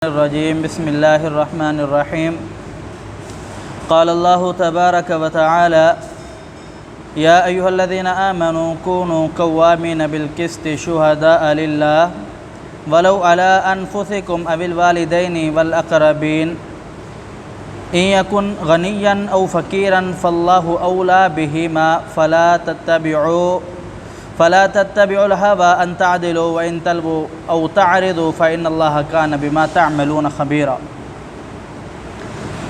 الرجيم بسم الله الرحمن الرحيم قال الله تبارك وتعالى يا أيها الذين آمنوا كونوا قوامين بالقسط شهداء لله ولو على أنفسكم أو الوالدين والأقربين إن يكن غنيا أو فقيرا فالله أولى بهما فلا تتبعوا الهوى أن تعدلوا وإن تلووا أو تعرضوا فإن الله كان بما تعملون خبيرا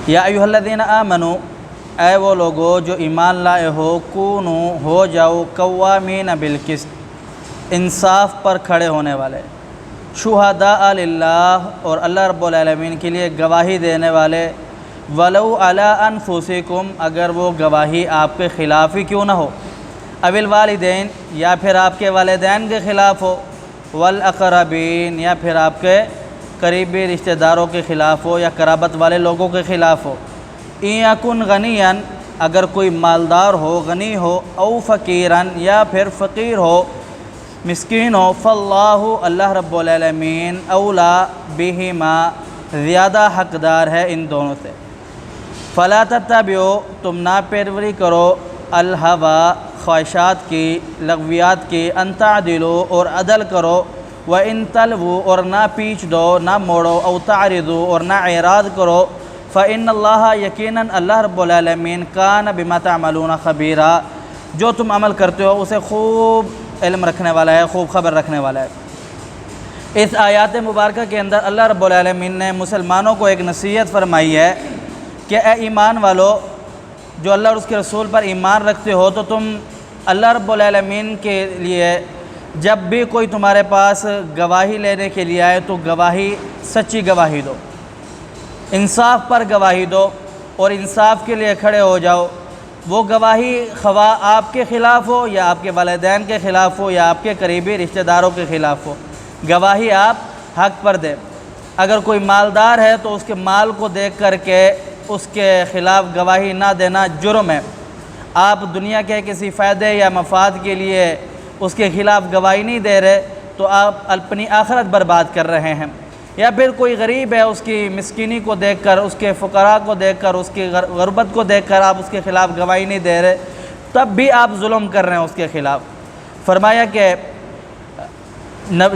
یا ایھا الذین آمنوا، اے وہ لوگو جو ایمان لائے ہو، کونو ہو جاؤ قوامین بالقسط، انصاف پر کھڑے ہونے والے، شہداء للہ، اور اللہ رب العالمین کے لیے گواہی دینے والے، ولو علی انفسکم، اگر وہ گواہی آپ کے خلاف ہی کیوں نہ ہو، او الوالدین، یا پھر آپ کے والدین کے خلاف ہو، والاقربین، یا پھر آپ کے قریبی رشتہ داروں کے خلاف ہو یا قرابت والے لوگوں کے خلاف ہو۔ ان یکن غنیا، اگر کوئی مالدار ہو، غنی ہو، او فقیرا، یا پھر فقیر ہو، مسکین ہو، فاللہ، اللہ رب العالمین، اولا بہما، زیادہ حقدار ہے ان دونوں سے۔ فلا تتبعوا، تم نہ پیروی کرو، الہوی، خواہشات کی، لغویات کی، ان تعدلوا، اور عدل کرو، وَإِن تَلْوُوا، اور نہ پیچھ دو، نہ موڑو، او تعرضوا، اور نہ اعراض کرو، فَإِنَّ اللَّهَ، یقیناً اللہ رب العالمین، کان بما تعملون خبیرا، جو تم عمل کرتے ہو اسے خوب علم رکھنے والا ہے، خوب خبر رکھنے والا ہے۔ اس آیات مبارکہ کے اندر اللہ رب العالمین نے مسلمانوں کو ایک نصیحت فرمائی ہے کہ اے ایمان والو، جو اللہ اور اس کے رسول پر ایمان رکھتے ہو، تو تم اللہ رب العالمین کے لیے جب بھی کوئی تمہارے پاس گواہی لینے کے لیے آئے تو گواہی، سچی گواہی دو، انصاف پر گواہی دو، اور انصاف کے لیے کھڑے ہو جاؤ۔ وہ گواہی خواہ آپ کے خلاف ہو یا آپ کے والدین کے خلاف ہو یا آپ کے قریبی رشتہ داروں کے خلاف ہو، گواہی آپ حق پر دیں۔ اگر کوئی مالدار ہے تو اس کے مال کو دیکھ کر کے اس کے خلاف گواہی نہ دینا جرم ہے۔ آپ دنیا کے کسی فائدے یا مفاد کے لیے اس کے خلاف گواہی نہیں دے رہے تو آپ اپنی آخرت برباد کر رہے ہیں۔ یا پھر کوئی غریب ہے، اس کی مسکینی کو دیکھ کر، اس کے فقراء کو دیکھ کر، اس کی غربت کو دیکھ کر آپ اس کے خلاف گواہی نہیں دے رہے، تب بھی آپ ظلم کر رہے ہیں اس کے خلاف۔ فرمایا کہ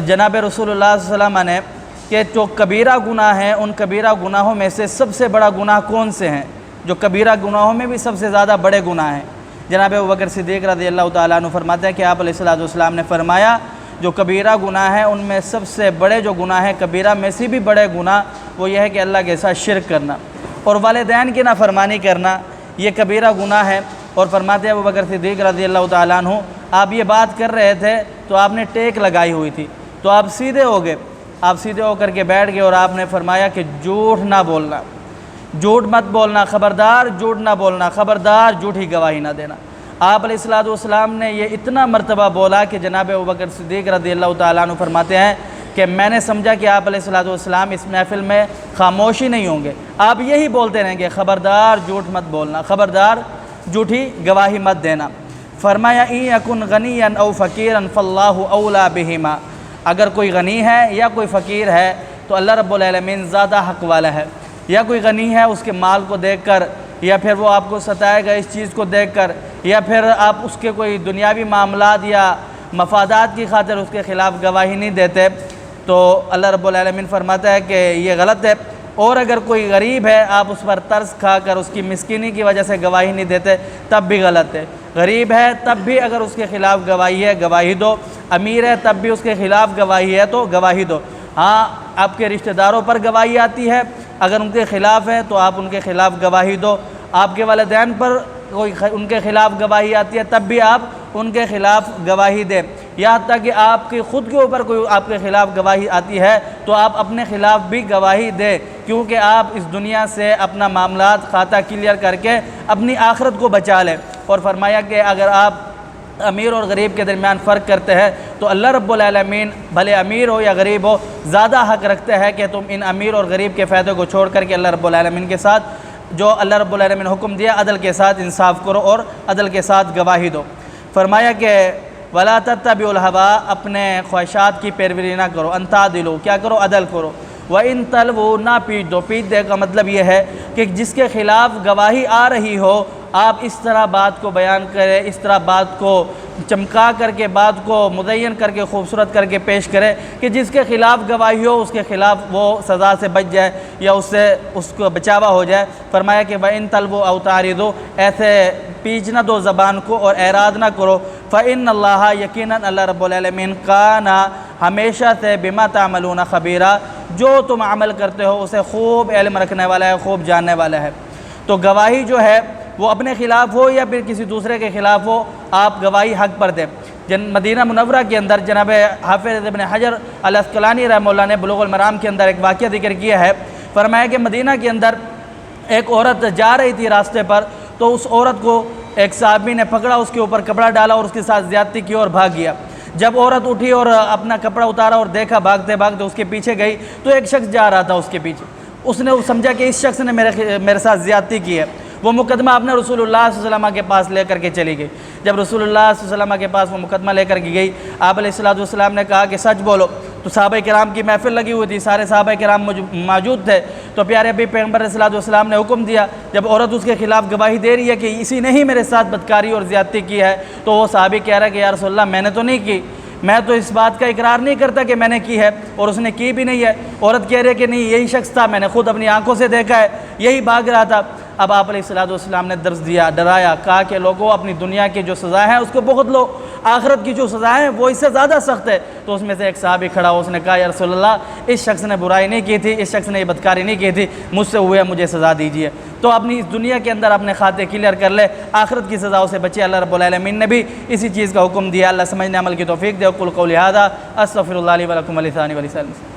جناب رسول اللہ صلی اللہ علیہ وسلم نے کہ جو کبیرہ گناہ ہیں، ان کبیرہ گناہوں میں سے سب سے بڑا گناہ کون سے ہیں؟ جو کبیرہ گناہوں میں بھی سب سے زیادہ بڑے گناہ ہیں۔ جناب ابوبکر صدیق رضی اللہ تعالیٰ عنہ فرماتے ہیں کہ آپ علیہ السلام نے فرمایا جو کبیرہ گناہ ہیں ان میں سب سے بڑے جو گناہ ہیں، کبیرہ میں سے بھی بڑے گناہ، وہ یہ ہے کہ اللہ کے ساتھ شرک کرنا اور والدین کی نافرمانی کرنا، یہ کبیرہ گناہ ہے۔ اور فرماتے ہیں ابوبکر صدیق رضی اللہ تعالیٰ عنہ، آپ یہ بات کر رہے تھے تو آپ نے ٹیک لگائی ہوئی تھی، تو آپ سیدھے ہو گئے، آپ سیدھے ہو کر کے بیٹھ گئے اور آپ نے فرمایا کہ جھوٹ نہ بولنا، جھوٹ مت بولنا، خبردار جھوٹ نہ بولنا، خبردار جھوٹی گواہی نہ دینا۔ آپ علیہ السلام نے یہ اتنا مرتبہ بولا کہ جناب ابوبکر صدیق رضی اللہ تعالیٰ عنہ فرماتے ہیں کہ میں نے سمجھا کہ آپ علیہ السلام اس محفل میں خاموش ہی نہیں ہوں گے، آپ یہی بولتے رہیں گے، خبردار جھوٹ مت بولنا، خبردار جھوٹی گواہی مت دینا۔ فرمایا ان یکن غنیا او فقیرا فاللہ اولی بہما، اگر کوئی غنی ہے یا کوئی فقیر ہے تو اللہ رب العالمین زیادہ حق والا ہے۔ یا کوئی غنی ہے، اس کے مال کو دیکھ کر، یا پھر وہ آپ کو ستائے گا اس چیز کو دیکھ کر، یا پھر آپ اس کے کوئی دنیاوی معاملات یا مفادات کی خاطر اس کے خلاف گواہی نہیں دیتے، تو اللہ رب العالمین فرماتا ہے کہ یہ غلط ہے۔ اور اگر کوئی غریب ہے، آپ اس پر ترس کھا کر اس کی مسکینی کی وجہ سے گواہی نہیں دیتے، تب بھی غلط ہے۔ غریب ہے تب بھی اگر اس کے خلاف گواہی ہے، گواہی دو۔ امیر ہے تب بھی اس کے خلاف گواہی ہے تو گواہی دو۔ ہاں، آپ کے رشتہ داروں پر گواہی آتی ہے، اگر ان کے خلاف ہے تو آپ ان کے خلاف گواہی دو۔ آپ کے والدین پر کوئی ان کے خلاف گواہی آتی ہے تب بھی آپ ان کے خلاف گواہی دیں۔ یہاں تک کہ آپ کی خود کے اوپر کوئی آپ کے خلاف گواہی آتی ہے تو آپ اپنے خلاف بھی گواہی دیں، کیونکہ آپ اس دنیا سے اپنا معاملات کھاتا کلیئر کر کے اپنی آخرت کو بچا لیں۔ اور فرمایا کہ اگر آپ امیر اور غریب کے درمیان فرق کرتے ہیں تو اللہ رب العالمین بھلے امیر ہو یا غریب ہو زیادہ حق رکھتے ہیں کہ تم ان امیر اور غریب کے فائدے کو چھوڑ کر کے اللہ رب العالمین کے ساتھ جو اللہ رب العالمین نے حکم دیا عدل کے ساتھ انصاف کرو اور عدل کے ساتھ گواہی دو۔ فرمایا کہ وَلَا تَتَّبِعُوا الْهَوَىٰ، اپنے خواہشات کی پیروی نہ کرو، ان تعدلوا، کیا کرو؟ عدل کرو، وَإِن تَلْوُوا نہ پیٹ دو۔ پیٹ دے کا مطلب یہ ہے کہ جس کے خلاف گواہی آ رہی ہو آپ اس طرح بات کو بیان کریں، اس طرح بات کو چمکا کر کے، بات کو مزین کر کے، خوبصورت کر کے پیش کرے کہ جس کے خلاف گواہی ہو اس کے خلاف وہ سزا سے بچ جائے یا اس کو بچاوا ہو جائے۔ فرمایا کہ وَإِن تَلْوُوا أَوْ تَعْرِضُوا، ایسے پیچ نہ دو زبان کو اور اعراض نہ کرو۔ فَإِنَّ اللَّهَ، یقیناً اللہ رب العالمین، کان ہمیشہ سے بِمَا تَعْمَلُونَ خَبِيرًا، جو تم عمل کرتے ہو اسے خوب علم رکھنے والا ہے، خوب جاننے والا ہے۔ تو گواہی جو ہے وہ اپنے خلاف ہو یا پھر کسی دوسرے کے خلاف ہو، آپ گواہی حق پر دیں۔ مدینہ منورہ کے اندر جناب حافظ ابن حجر العسقلانی رحمہ اللہ نے بلوغ المرام کے اندر ایک واقعہ ذکر کیا ہے۔ فرمایا کہ مدینہ کے اندر ایک عورت جا رہی تھی راستے پر، تو اس عورت کو ایک صحابی نے پکڑا، اس کے اوپر کپڑا ڈالا اور اس کے ساتھ زیادتی کی اور بھاگ گیا۔ جب عورت اٹھی اور اپنا کپڑا اتارا اور دیکھا بھاگتے بھاگتے اس کے پیچھے گئی تو ایک شخص جا رہا تھا اس کے پیچھے۔ اس نے سمجھا کہ اس شخص نے میرے ساتھ زیادتی کی ہے۔ وہ مقدمہ اپنے رسول اللہ صلی اللہ علیہ وسلم کے پاس لے کر کے چلی گئی۔ جب رسول اللہ صلی اللہ علیہ وسلم کے پاس وہ مقدمہ لے کر کے گئی، آپ علیہ السلام نے کہا کہ سچ بولو۔ تو صحابہ کرام کی محفل لگی ہوئی تھی، سارے صحابہ کرام موجود تھے۔ تو پیارے ابھی پیغمبر صلی اللہ علیہ وسلم نے حکم دیا، جب عورت اس کے خلاف گواہی دے رہی ہے کہ اسی نے ہی میرے ساتھ بدکاری اور زیادتی کی ہے، تو وہ صحابی کہہ رہا ہے کہ یا رسول اللہ میں نے تو نہیں کی، میں تو اس بات کا اقرار نہیں کرتا کہ میں نے کی ہے اور اس نے کی بھی نہیں ہے۔ عورت کہہ رہی ہے کہ نہیں یہی شخص تھا، میں نے خود اپنی آنکھوں سے دیکھا ہے، یہی بھاگ رہا تھا۔ اب آپ علیہ السلام نے درس دیا، ڈرایا، کہا کہ لوگوں اپنی دنیا کی جو سزائیں ہیں اس کو بہت لو، آخرت کی جو سزائیں ہیں وہ اس سے زیادہ سخت ہے۔ تو اس میں سے ایک صحابی کھڑا ہو، اس نے کہا یا رسول اللہ اس شخص نے برائی نہیں کی تھی، اس شخص نے یہ بدکاری نہیں کی تھی، مجھ سے ہوئے مجھے سزا دیجیے۔ تو اپنی اس دنیا کے اندر اپنے کھاتے کلیئر کر لے، آخرت کی سزاؤں سے بچے۔ اللہ رب العالمین نے بھی اسی چیز کا حکم دیا۔ اللہ سمجھنے عمل کی توفیق دے۔ قل قولی ھذا استغفر اللہ لی ولکم ولسائر المسلمین۔